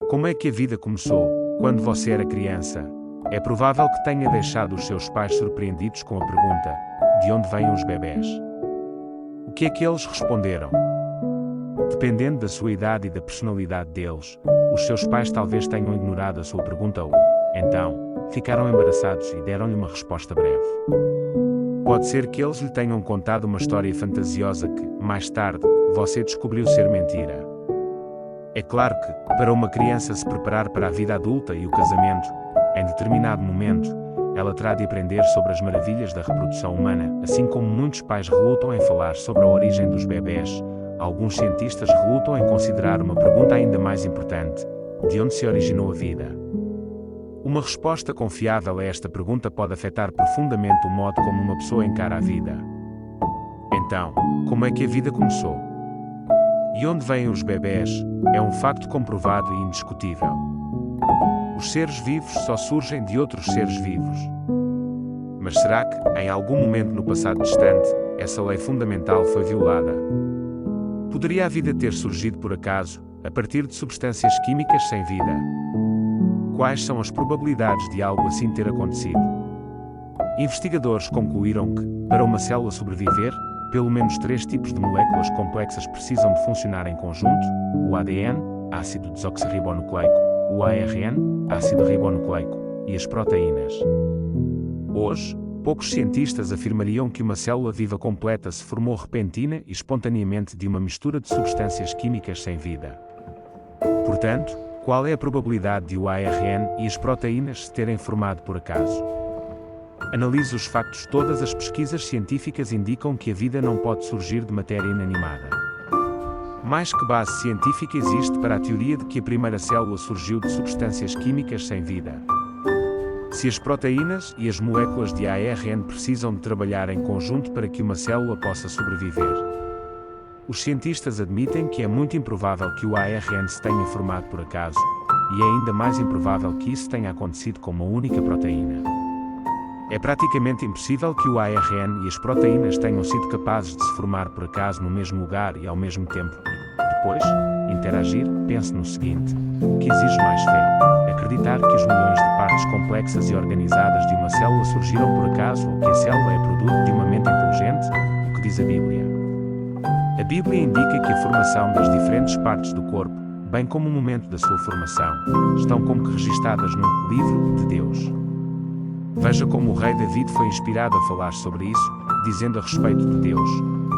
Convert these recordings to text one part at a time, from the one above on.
Como é que a vida começou? Quando você era criança, é provável que tenha deixado os seus pais surpreendidos com a pergunta: de onde vêm os bebés? O que é que eles responderam? Dependendo da sua idade e da personalidade deles, os seus pais talvez tenham ignorado a sua pergunta ou, então, ficaram embaraçados e deram-lhe uma resposta breve. Pode ser que eles lhe tenham contado uma história fantasiosa que, mais tarde, você descobriu ser mentira. É claro que, para uma criança se preparar para a vida adulta e o casamento, em determinado momento, ela terá de aprender sobre as maravilhas da reprodução humana, assim como muitos pais relutam em falar sobre a origem dos bebés. Alguns cientistas relutam em considerar uma pergunta ainda mais importante: de onde se originou a vida? Uma resposta confiável a esta pergunta pode afetar profundamente o modo como uma pessoa encara a vida. Então, como é que a vida começou? E onde vêm os bebés? É um facto comprovado e indiscutível. Os seres vivos só surgem de outros seres vivos. Mas será que, em algum momento no passado distante, essa lei fundamental foi violada? Poderia a vida ter surgido por acaso, a partir de substâncias químicas sem vida? Quais são as probabilidades de algo assim ter acontecido? Investigadores concluíram que, para uma célula sobreviver, pelo menos 3 tipos de moléculas complexas precisam de funcionar em conjunto: o ADN, ácido desoxirribonucleico, o ARN, ácido ribonucleico, e as proteínas. Hoje, poucos cientistas afirmariam que uma célula viva completa se formou repentina e espontaneamente de uma mistura de substâncias químicas sem vida. Portanto, qual é a probabilidade de o ARN e as proteínas se terem formado por acaso? Analise os factos. Todas as pesquisas científicas indicam que a vida não pode surgir de matéria inanimada. Mais que base científica existe para a teoria de que a primeira célula surgiu de substâncias químicas sem vida. Se as proteínas e as moléculas de ARN precisam de trabalhar em conjunto para que uma célula possa sobreviver, os cientistas admitem que é muito improvável que o ARN se tenha formado por acaso, e é ainda mais improvável que isso tenha acontecido com uma única proteína. É praticamente impossível que o ARN e as proteínas tenham sido capazes de se formar por acaso no mesmo lugar e ao mesmo tempo. Depois, interagir. Pense no seguinte: o que exige mais fé? Acreditar que os milhões de partes complexas e organizadas de uma célula surgiram por acaso ou que a célula é produto de uma mente inteligente? O que diz a Bíblia? A Bíblia indica que a formação das diferentes partes do corpo, bem como o momento da sua formação, estão como que registadas no livro de Deus. Veja como o rei David foi inspirado a falar sobre isso, dizendo a respeito de Deus: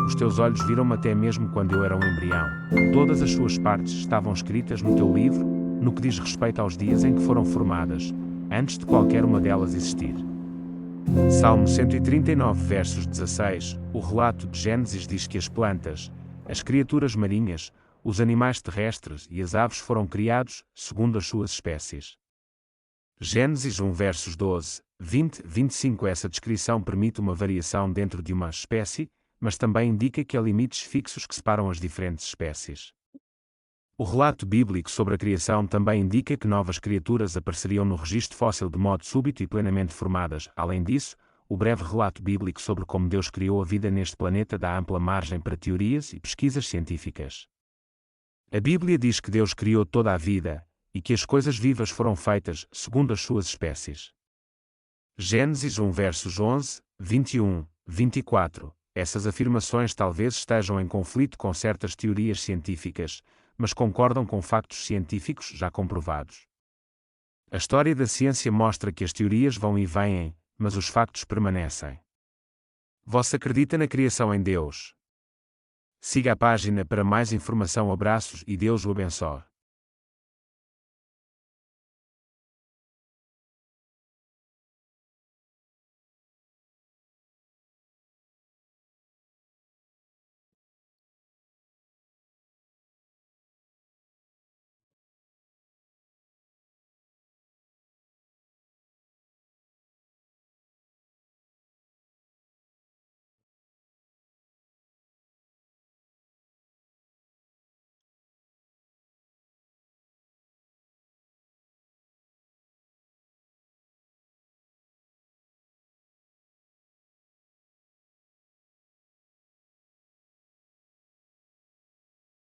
os teus olhos viram-me até mesmo quando eu era um embrião. Todas as suas partes estavam escritas no teu livro, no que diz respeito aos dias em que foram formadas, antes de qualquer uma delas existir. Salmo 139 versos 16, o relato de Gênesis diz que as plantas, as criaturas marinhas, os animais terrestres e as aves foram criados, segundo as suas espécies. Gênesis 1 versos 12, 20, 25. Essa descrição permite uma variação dentro de uma espécie, mas também indica que há limites fixos que separam as diferentes espécies. O relato bíblico sobre a criação também indica que novas criaturas apareceriam no registro fóssil de modo súbito e plenamente formadas. Além disso, o breve relato bíblico sobre como Deus criou a vida neste planeta dá ampla margem para teorias e pesquisas científicas. A Bíblia diz que Deus criou toda a vida, e que as coisas vivas foram feitas segundo as suas espécies. Gênesis 1 versos 11, 21, 24. Essas afirmações talvez estejam em conflito com certas teorias científicas, mas concordam com factos científicos já comprovados. A história da ciência mostra que as teorias vão e vêm, mas os factos permanecem. Você acredita na criação em Deus? Siga a página para mais informação. Abraços e Deus o abençoe.